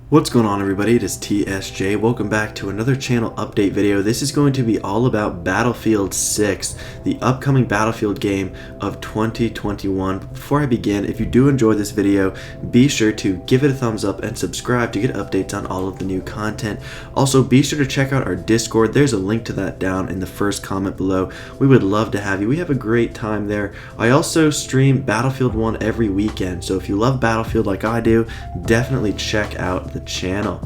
What's going on, everybody? It is TSJ. Welcome back to another channel update video. This is going to be all about Battlefield 6, the upcoming Battlefield game of 2021. Before I begin, if you do enjoy this video, be sure to give it a thumbs up and subscribe to get updates on all of the new content. Also, be sure to check out our Discord. There's a link to that down in the first comment below. We would love to have you. We have a great time there. I also stream Battlefield 1 every weekend, so if you love Battlefield like I do, definitely check out the channel.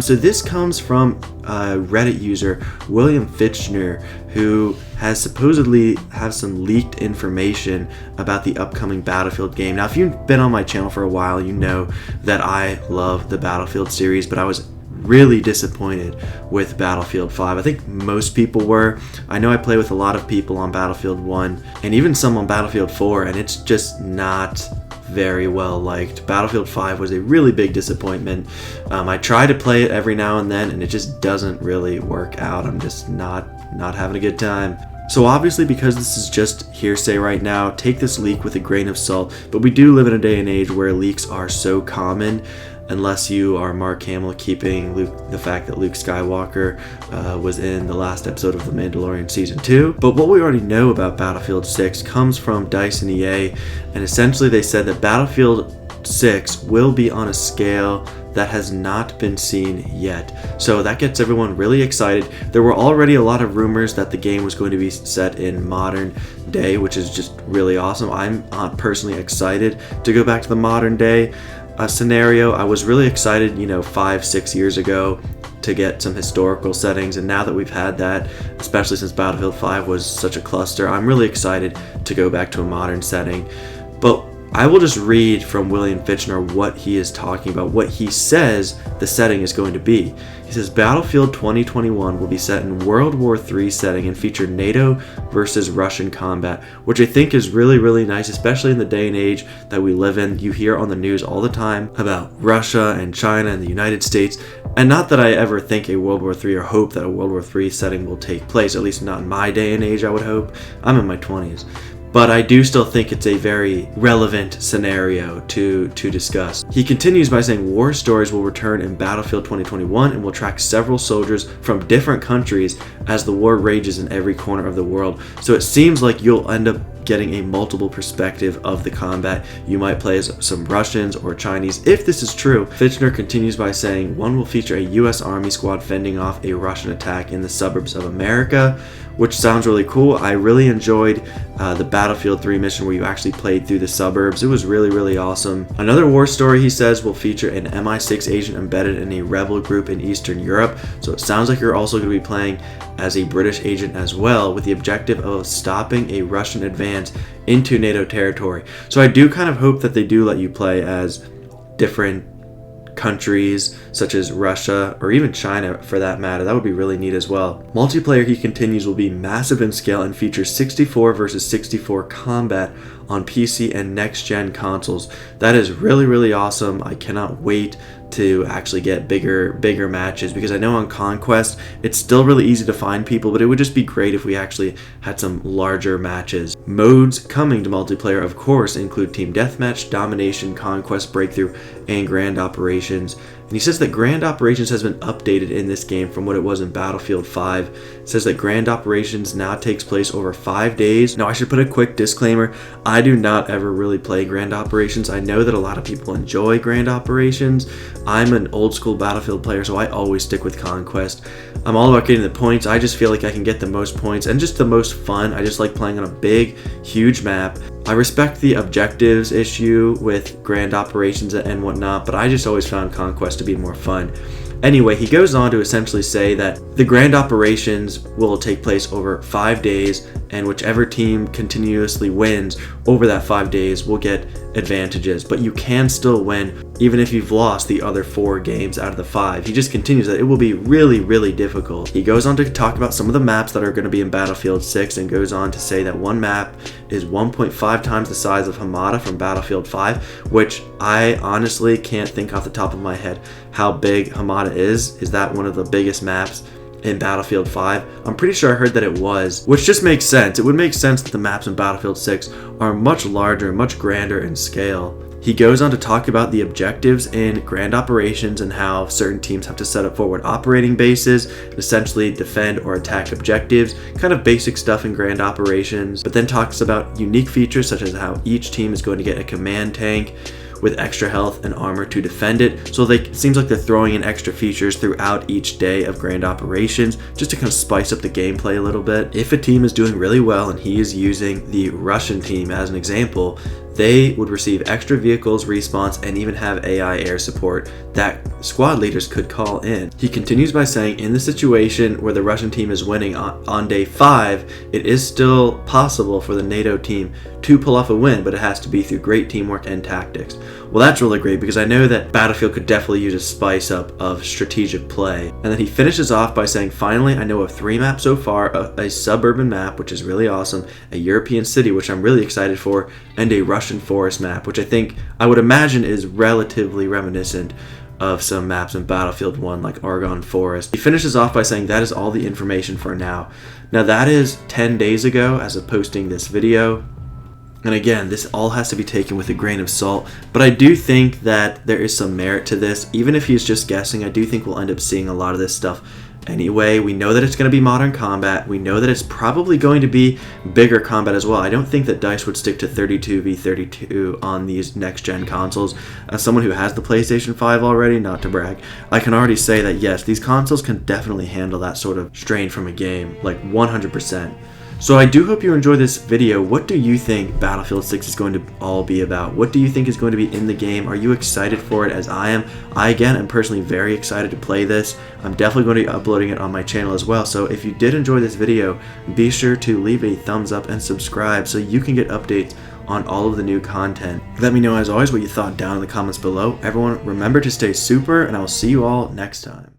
So this comes from Reddit user William Fitchner, who has supposedly have some leaked information about the upcoming Battlefield game. Now, if you've been on my channel for a while, you know that I love the Battlefield series, but I was really disappointed with Battlefield 5. I think most people were. I know I play with a lot of people on Battlefield 1 and even some on Battlefield 4, and it's just not very well liked. Battlefield 5 was a really big disappointment. I try to play it every now and then and it just doesn't really work out. I'm just not having a good time. So obviously, because this is just hearsay right now, take this leak with a grain of salt, but we do live in a day and age where leaks are so common, unless you are Mark Hamill keeping the fact that Luke Skywalker was in the last episode of The Mandalorian Season 2. But what we already know about Battlefield 6 comes from DICE and EA, and essentially they said that Battlefield 6 will be on a scale that has not been seen yet. So that gets everyone really excited. There were already a lot of rumors that the game was going to be set in modern day, which is just really awesome. I'm personally excited to go back to the modern day scenario. I was really excited, 5-6 years ago to get some historical settings, and now that we've had that, especially since Battlefield 5 was such a cluster, I'm really excited to go back to a modern setting. But I will just read from William Fitchner what he is talking about, what he says the setting is going to be. He says Battlefield 2021 will be set in World War III setting and feature NATO versus Russian combat, which I think is really, really nice, especially in the day and age that we live in. You hear on the news all the time about Russia and China and the United States, and not that I ever think a World War III or hope that a World War III setting will take place, at least not in my day and age, I would hope. I'm in my 20s. But I do still think it's a very relevant scenario to discuss. He continues by saying war stories will return in Battlefield 2021 and will track several soldiers from different countries as the war rages in every corner of the world. So it seems like you'll end up getting a multiple perspective of the combat. You might play as some Russians or Chinese. If this is true, Fitchner continues by saying one will feature a US Army squad fending off a Russian attack in the suburbs of America, which sounds really cool. I really enjoyed the Battlefield 3 mission where you actually played through the suburbs. It was really, really awesome. Another war story, he says, will feature an MI6 agent embedded in a rebel group in Eastern Europe. So it sounds like you're also going to be playing as a British agent as well, with the objective of stopping a Russian advance into NATO territory. So I do kind of hope that they do let you play as different countries such as Russia or even China for that matter. That would be really neat as well. Multiplayer, he continues, will be massive in scale and features 64 versus 64 combat on PC and next-gen consoles. That is really, really awesome. I cannot wait to actually get bigger matches, because I know on Conquest it's still really easy to find people, but it would just be great if we actually had some larger matches. Modes coming to multiplayer, of course, include Team Deathmatch, Domination, Conquest, Breakthrough, and Grand Operations. And he says that Grand Operations has been updated in this game from what it was in Battlefield 5. It says that Grand Operations now takes place over 5 days. Now, I should put a quick disclaimer. I do not ever really play Grand Operations. I know that a lot of people enjoy Grand Operations. I'm an old school Battlefield player, so I always stick with Conquest. I'm all about getting the points. I just feel like I can get the most points and just the most fun. I just like playing on a big, huge map. I respect the objectives issue with Grand Operations and whatnot, but I just always found Conquest to be more fun. Anyway, he goes on to essentially say that the Grand Operations will take place over 5 days, and whichever team continuously wins over that 5 days will get advantages, but you can still win even if you've lost the other 4 games out of the 5. He just continues that it will be really, really difficult. He goes on to talk about some of the maps that are going to be in Battlefield 6 and goes on to say that one map is 1.5 times the size of Hamada from Battlefield 5, which I honestly can't think off the top of my head how big Hamada is. Is that one of the biggest maps in Battlefield 5? I'm pretty sure I heard that it was, which just makes sense. It would make sense that the maps in Battlefield 6 are much larger, much grander in scale. He goes on to talk about the objectives in grand operations and how certain teams have to set up forward operating bases, essentially defend or attack objectives, kind of basic stuff in grand operations, but then talks about unique features such as how each team is going to get a command tank with extra health and armor to defend it. So it seems like they're throwing in extra features throughout each day of grand operations just to kind of spice up the gameplay a little bit. If a team is doing really well and he is using the Russian team as an example, they would receive extra vehicles, respawns, and even have AI air support that squad leaders could call in. He continues by saying, in the situation where the Russian team is winning on day 5, it is still possible for the NATO team to pull off a win, but it has to be through great teamwork and tactics. Well, that's really great because I know that Battlefield could definitely use a spice up of strategic play. And then he finishes off by saying, finally, I know of 3 maps so far, a suburban map, which is really awesome, a European city, which I'm really excited for, and a Russian forest map, which I would imagine is relatively reminiscent of some maps in Battlefield 1 like Argonne Forest. He finishes off by saying that is all the information for now. Now that is 10 days ago as of posting this video. And again, this all has to be taken with a grain of salt, but I do think that there is some merit to this. Even if he's just guessing, I do think we'll end up seeing a lot of this stuff anyway. We know that it's going to be modern combat. We know that it's probably going to be bigger combat as well. I don't think that DICE would stick to 32v32 on these next-gen consoles. As someone who has the PlayStation 5 already, not to brag, I can already say that yes, these consoles can definitely handle that sort of strain from a game, like 100%. So I do hope you enjoyed this video. What do you think Battlefield 6 is going to all be about? What do you think is going to be in the game? Are you excited for it as I am? I, again, am personally very excited to play this. I'm definitely going to be uploading it on my channel as well. So if you did enjoy this video, be sure to leave a thumbs up and subscribe so you can get updates on all of the new content. Let me know, as always, what you thought down in the comments below. Everyone, remember to stay super, and I will see you all next time.